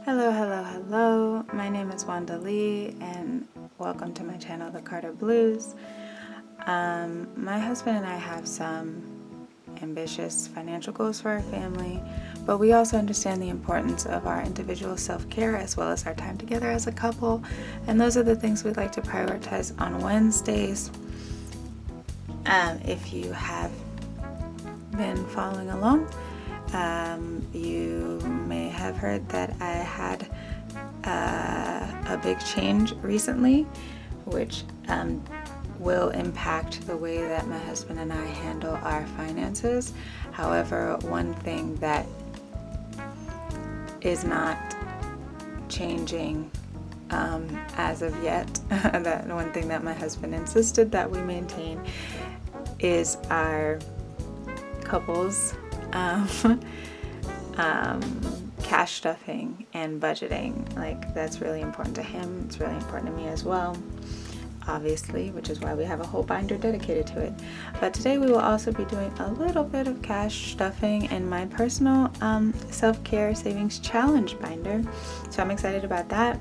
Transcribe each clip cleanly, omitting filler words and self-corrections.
Hello, hello, hello. My name is Wanda Lee and welcome to my channel, The Carter Blues. My husband and I have some ambitious financial goals for our family, but we also understand the importance of our individual self-care as well as our time together as a couple, and those are the things we'd like to prioritize on Wednesdays. If you have been following along, you may have heard that I had a big change recently, which will impact the way that my husband and I handle our finances. However, one thing that is not changing as of yet, that one thing that my husband insisted that we maintain, is our couples cash stuffing and budgeting. Like, that's really important to him. It's really important to me as well, obviously, which is why we have a whole binder dedicated to it. But today we will also be doing a little bit of cash stuffing in my personal self-care savings challenge binder. So I'm excited about that.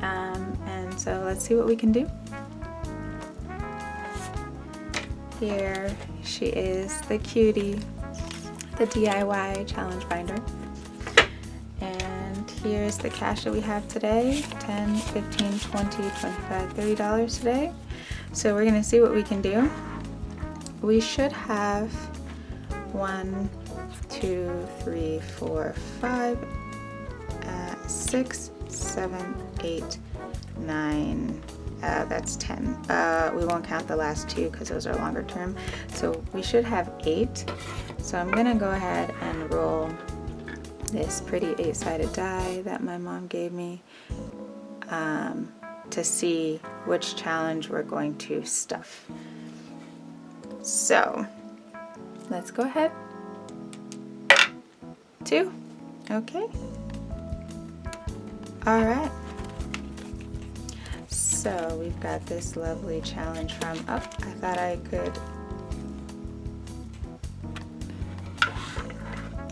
And so let's see what we can do. Here she is, the cutie, the DIY challenge binder. And here's the cash that we have today: $10, $15, $20, $25, $30 today. So we're gonna see what we can do. We should have 1, 2, 3, 4, 5, 6, 7, 8, 9. That's 10. We won't count the last 2 because those are longer term. So we should have 8. So I'm gonna go ahead and roll this pretty 8-sided die that my mom gave me to see which challenge we're going to stuff. So let's go ahead. 2. Okay. All right. So we've got this lovely challenge from I thought I could,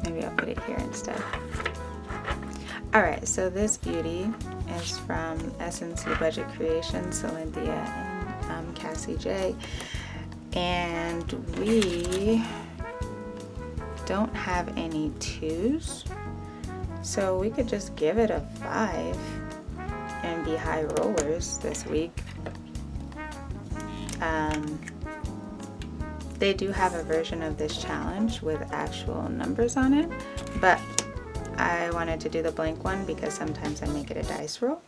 maybe I'll put it here instead. All right, so this beauty is from SNC Budget Creations, Celindia and Cassie J. And we don't have any 2s, so we could just give it a 5 and be high rollers this week. They do have a version of this challenge with actual numbers on it, but I wanted to do the blank one because sometimes I make it a dice roll.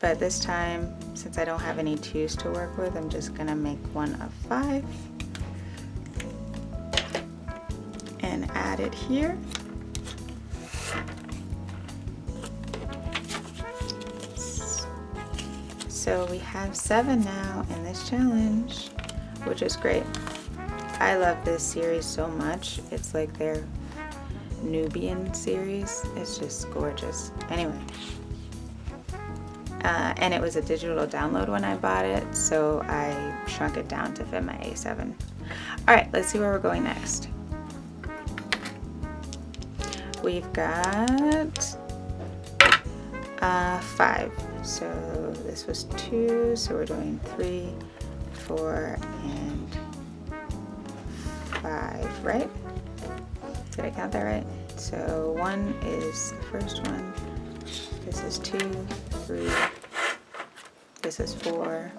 But this time, since I don't have any 2s to work with, I'm just gonna make one a 5 and add it here. So we have 7 now in this challenge, which is great. I love this series so much. It's like their Nubian series. It's just gorgeous. Anyway, and it was a digital download when I bought it, so I shrunk it down to fit my A7. All right, let's see where we're going next. We've got 5. So this was 2, so we're doing 3, 4, and 5, right? Did I count that right? So 1 is the first one, this is 2, 3, this is 4,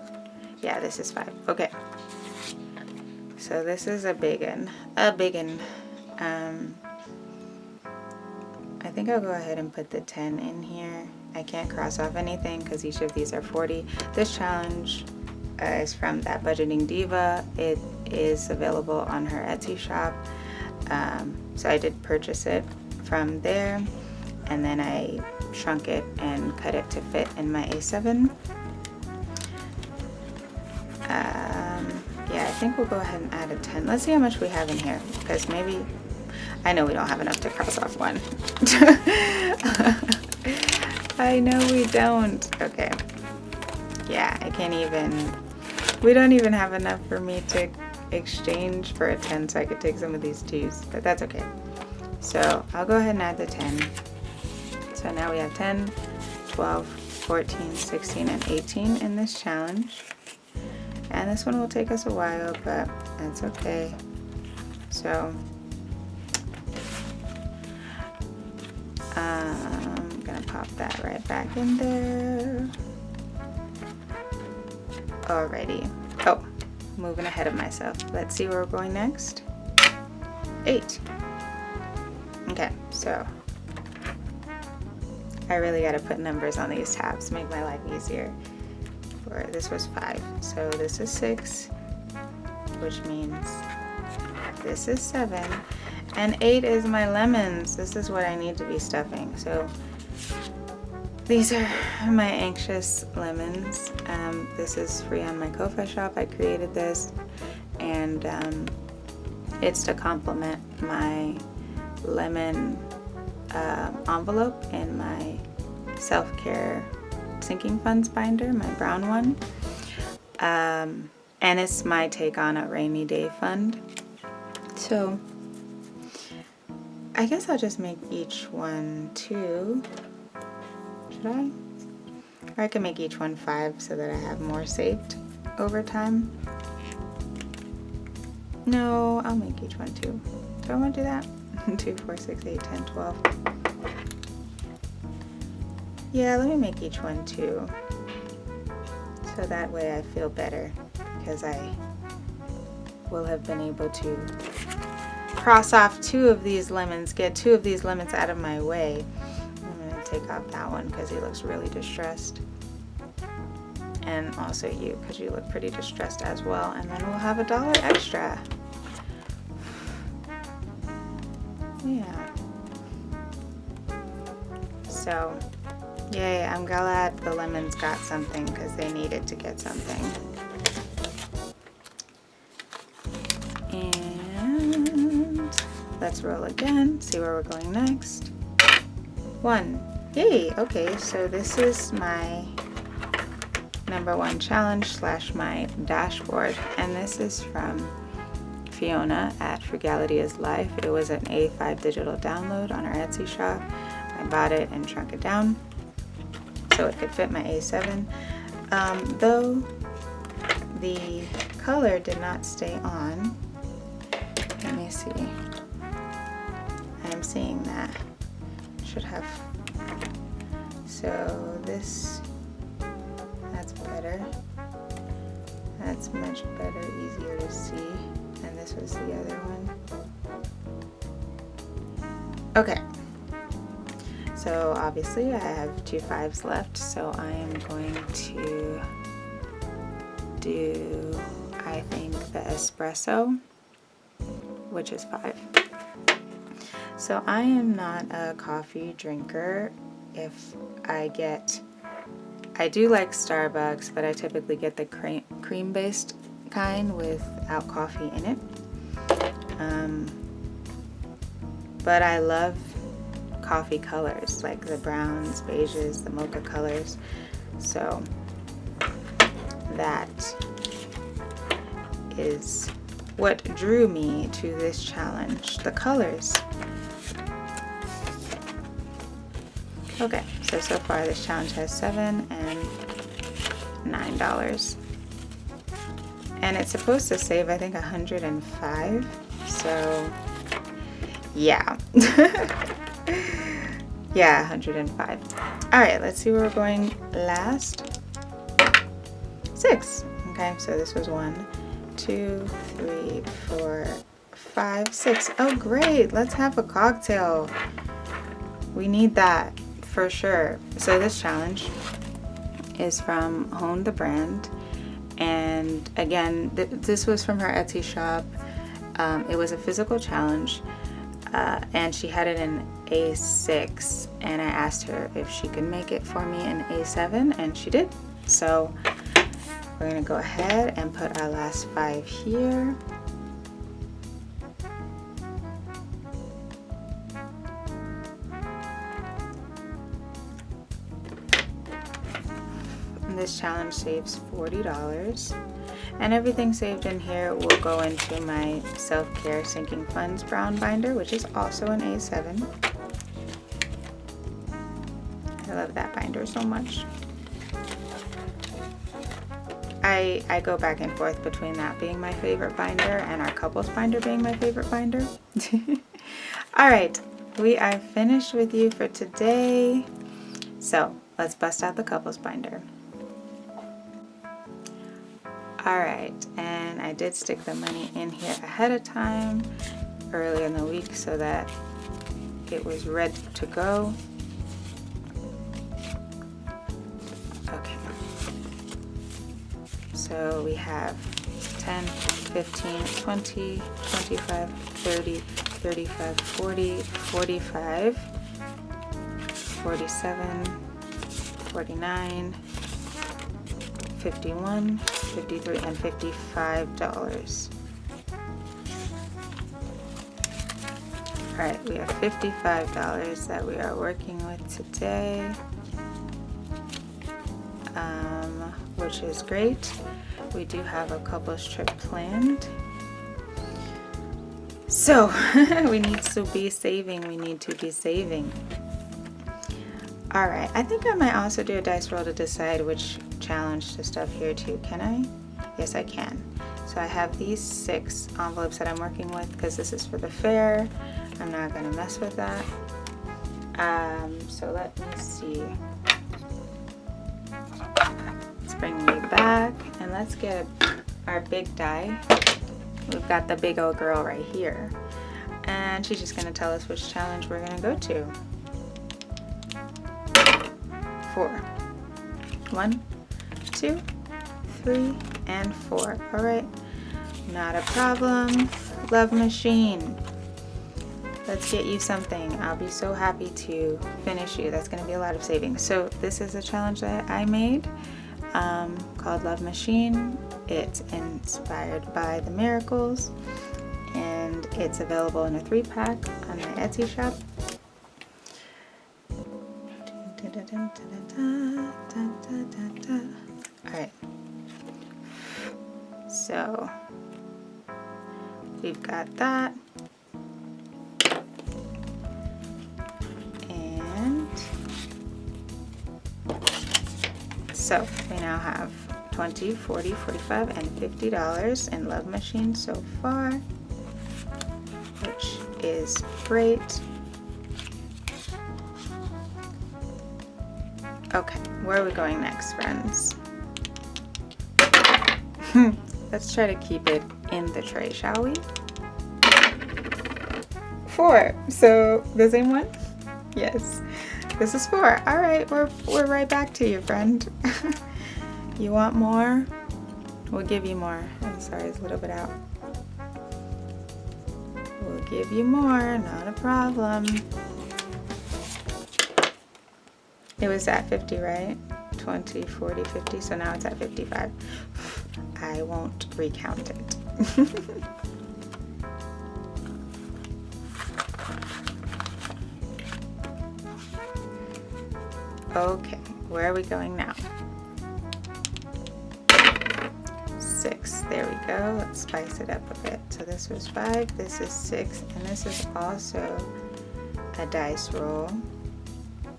yeah, this is 5. Okay, so this is a big one. I think I'll go ahead and put the 10 in here. I can't cross off anything because each of these are 40. This challenge is from That Budgeting Diva. It is available on her Etsy shop. So I did purchase it from there, and then I shrunk it and cut it to fit in my A7. Yeah, I think we'll go ahead and add a 10. Let's see how much we have in here, because maybe, I know we don't have enough to cross off one. I know we don't. Okay. Yeah, I can't even, we don't even have enough for me to exchange for a 10, so I could take some of these 2s, but that's okay. So I'll go ahead and add the 10. So now we have 10, 12, 14, 16, and 18 in this challenge. And this one will take us a while, but that's okay. So I'm gonna pop that right back in there. Alrighty. Oh, moving ahead of myself. Let's see where we're going next. 8. Okay, so I really gotta put numbers on these tabs, make my life easier. This was 5, so this is 6, which means this is 7, and 8 is my lemons. This is what I need to be stuffing. So these are my anxious lemons. This is free on my Ko-Fi shop. I created this, and it's to complement my lemon envelope in my self-care sinking funds binder, my brown one. And it's my take on a rainy day fund. So I guess I'll just make each one 2. Should I? Or I can make each one 5 so that I have more saved over time. No, I'll make each one 2. Do I want to do that? 2, 4, 6, 8, 10, 12. Yeah, let me make each one 2. So that way I feel better, because I will have been able to cross off 2 of these lemons, get 2 of these lemons out of my way. I'm going to take off that one because he looks really distressed. And also you, because you look pretty distressed as well. And then we'll have $1 extra. Yeah. So, yay, I'm glad the lemons got something, because they needed to get something. And let's roll again, see where we're going next. 1. Yay, okay, so this is my #1 challenge / my dashboard, and this is from Fiona at Frugality is Life. It was an A5 digital download on our Etsy shop. I bought it and shrunk it down so it could fit my A7. Though the color did not stay on. Let me see. I'm seeing that. Should have. So this, that's better. That's much better, easier to see. And this was the other one. Okay. So obviously I have 2 5s left, so I am going to do, I think, the espresso, which is 5. So I am not a coffee drinker. If I do like Starbucks, but I typically get the cream-based kind without coffee in it. But I love coffee colors, like the browns, beiges, the mocha colors. So that is what drew me to this challenge, the colors. Okay, so far this challenge has $7 and $9. And it's supposed to save, I think, 105. So yeah. Yeah, 105. All right, let's see where we're going last. 6. Okay, so this was 1, 2, 3, 4, 5, 6. Oh, great. Let's have a cocktail. We need that for sure. So this challenge is from Hone the Brand. And again, this was from her Etsy shop. It was a physical challenge. And she had it in A6, and I asked her if she could make it for me in A7, and she did. So we're gonna go ahead and put our last 5 here. And this challenge saves $40. And everything saved in here will go into my self-care sinking funds brown binder, which is also an A7. I love that binder so much. I go back and forth between that being my favorite binder and our couples binder being my favorite binder. All right, we are finished with you for today. So let's bust out the couples binder. All right, and I did stick the money in here ahead of time, early in the week, so that it was ready to go. Okay. So we have 10, 15, 20, 25, 30, 35, 40, 45, 47, 49, 51, 53, and $55. All right, we have $55 that we are working with today, which is great. We do have a couples trip planned. So we need to be saving. All right, I think I might also do a dice roll to decide which challenge to stuff here too. Can I? Yes, I can. So I have these 6 envelopes that I'm working with because this is for the fair. I'm not gonna mess with that. So let me see. Let's bring me back and let's get our big die. We've got the big old girl right here. And she's just gonna tell us which challenge we're gonna go to. 4. 1, 2, 3, and 4. All right, not a problem. Love machine. Let's get you something. I'll be so happy to finish you. That's going to be a lot of savings. So this is a challenge that I made called Love Machine. It's inspired by the Miracles, and it's available in a 3-pack on my Etsy shop. Alright, so we've got that, and so we now have $20, $40, $45, and $50 in Love Machine so far, which is great. Okay, where are we going next, friends? Let's try to keep it in the tray, shall we? 4. So the same one? Yes. This is 4. All right, we're right back to you, friend. You want more? We'll give you more. I'm sorry, it's a little bit out. We'll give you more, not a problem. It was at 50, right? 20, 40, 50, so now it's at 55. I won't recount it. Okay, where are we going now? 6, there we go. Let's spice it up a bit. So this was 5, this is 6, and this is also a dice roll.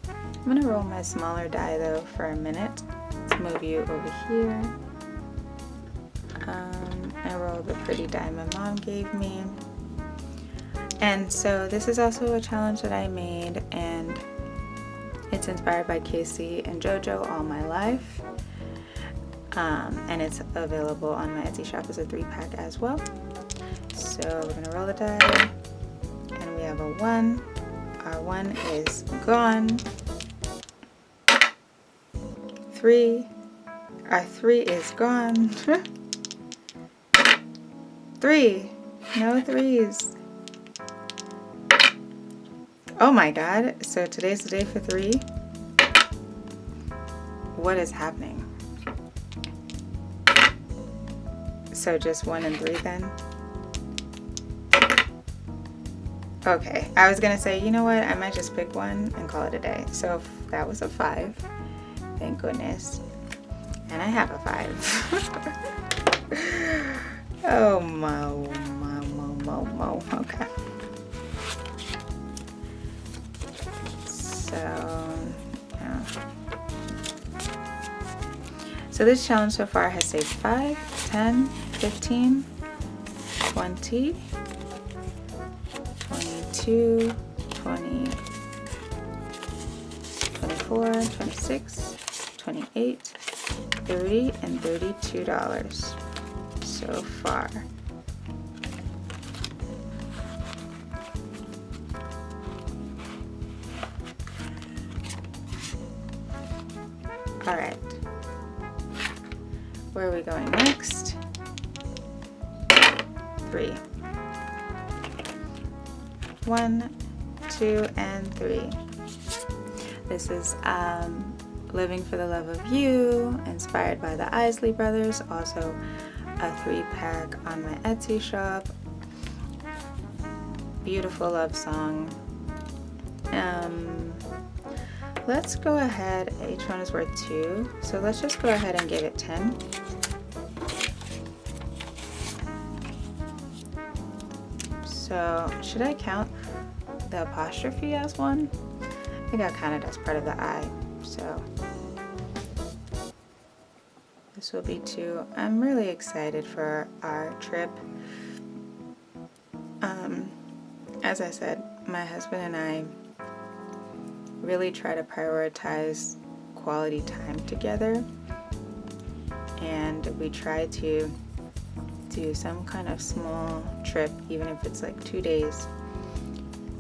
I'm gonna roll my smaller die though for a minute. Let's move you over here. I rolled the pretty die my mom gave me. And so this is also a challenge that I made, and it's inspired by Casey and JoJo All My Life. And it's available on my Etsy shop as a 3-pack as well. So we're gonna roll the die, and we have a 1. Our 1 is gone. 3. Our 3 is gone. 3. No 3s. Oh my god. So today's the day for 3. What is happening? So just 1 and 3 then? Okay. I was gonna say, you know what? I might just pick 1 and call it a day. So that was a 5. Thank goodness. And I have a 5. Oh, mo. Okay. So, So this challenge so far has saved 5, 10, 15, 20, 22, 20, 24, 26, 28, 30, and $32 so far. All right. Where are we going next? 3. 1, 2, and 3. This is Living for the Love of You, inspired by the Isley Brothers. Also a 3-pack on my Etsy shop. Beautiful love song. Let's go ahead, each one is worth 2, so let's just go ahead and give it 10. So should I count the apostrophe as 1? I think I'll count it as part of the I, so this will be 2. I'm really excited for our trip. As I said, my husband and I really try to prioritize quality time together, and we try to do some kind of small trip, even if it's like 2 days,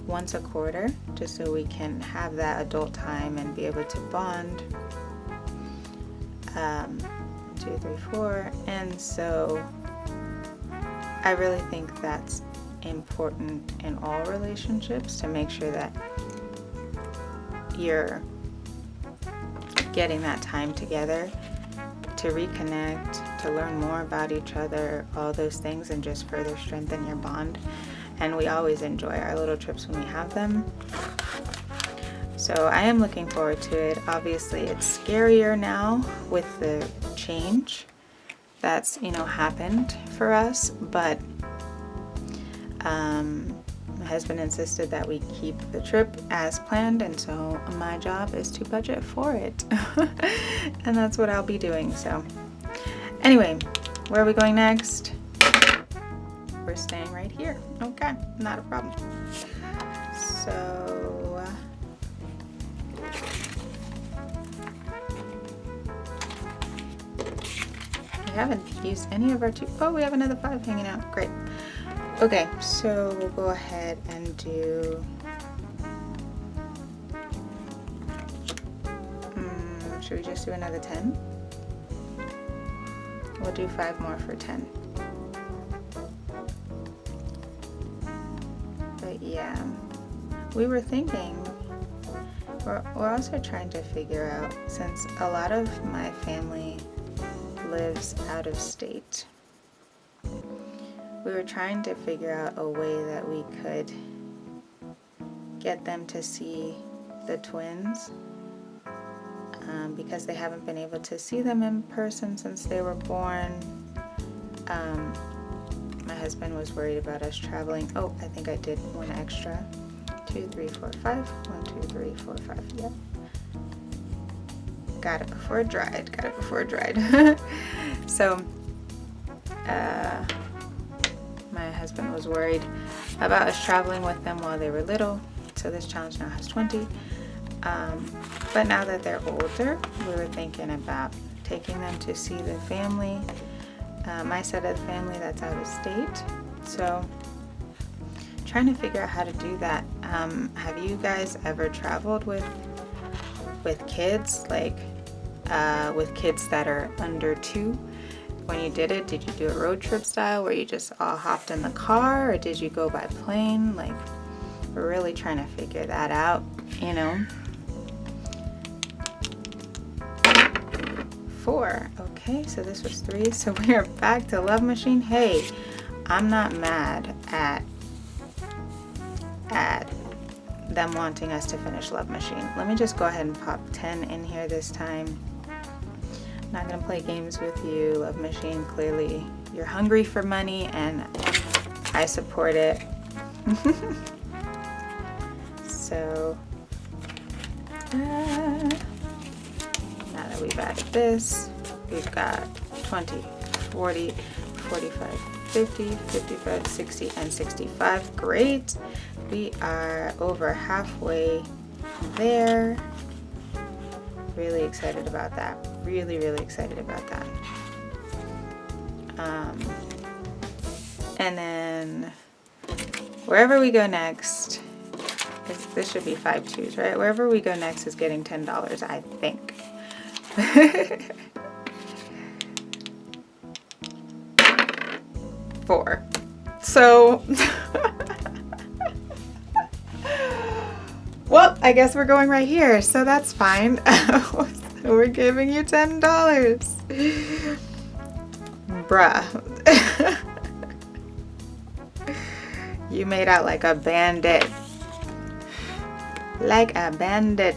once a quarter, just so we can have that adult time and be able to bond. 2, 3, 4, and so I really think that's important in all relationships, to make sure that you're getting that time together to reconnect, to learn more about each other, all those things, and just further strengthen your bond. And we always enjoy our little trips when we have them. So I am looking forward to it. Obviously it's scarier now with the change that's, happened for us, but my husband insisted that we keep the trip as planned, and so my job is to budget for it. And that's what I'll be doing. So anyway, where are we going next? We're staying right here. Okay, not a problem. So we haven't used any of our 2. Oh, we have another 5 hanging out. Great. Okay, so we'll go ahead and do, should we just do another 10? We'll do 5 more for 10. But yeah, we were thinking, we're also trying to figure out, since a lot of my family lives out of state, we were trying to figure out a way that we could get them to see the twins, because they haven't been able to see them in person since they were born. My husband was worried about us traveling. Oh, I think I did 1 extra. 2, 3, 4, 5. 1, 2, 3, 4, 5. Yep. Got it before it dried. So, my husband was worried about us traveling with them while they were little, so this challenge now has 20. But now that they're older, we were thinking about taking them to see the family, my side of the family that's out of state. So trying to figure out how to do that. Have you guys ever traveled with kids, like with kids that are under 2? When you did it, did you do a road trip style where you just all hopped in the car, or did you go by plane? Like, we're really trying to figure that out, 4. Okay, so this was 3. So we are back to Love Machine. Hey, I'm not mad at them wanting us to finish Love Machine. Let me just go ahead and pop 10 in here this time. Not gonna play games with you, Love Machine. Clearly you're hungry for money, and I support it. So we've added this. We've got 20, 40, 45, 50, 55, 60, and 65. Great. We are over halfway there. Really excited about that. Really, really excited about that. And then wherever we go next, this should be 5 twos, right? Wherever we go next is getting $10, I think. Four. So, well, I guess we're going right here, so that's fine. We're giving you $10. Bruh. You made out like a bandit. Like a bandit.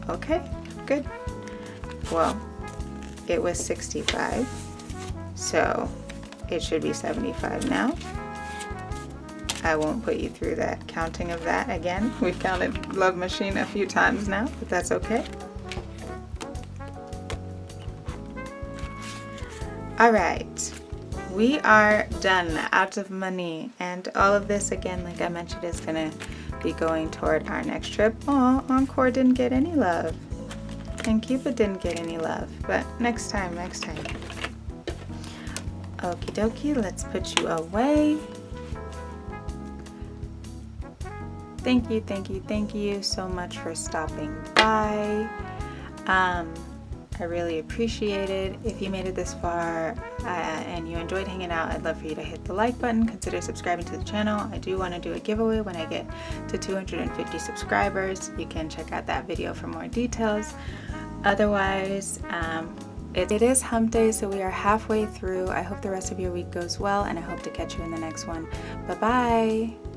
Okay, good. Well, it was 65, so it should be 75 now. I won't put you through that counting of that again. We've counted Love Machine a few times now, but that's okay. All right, we are done, out of money, and all of this, again, like I mentioned, is gonna be going toward our next trip. Oh, Encore didn't get any love, and Cupid didn't get any love, but next time. Okie dokie, let's put you away. Thank you so much for stopping by. I really appreciate it. If you made it this far and you enjoyed hanging out, I'd love for you to hit the like button. Consider subscribing to the channel. I do want to do a giveaway when I get to 250 subscribers. You can check out that video for more details. Otherwise, it is hump day, so we are halfway through. I hope the rest of your week goes well, and I hope to catch you in the next one. Bye-bye.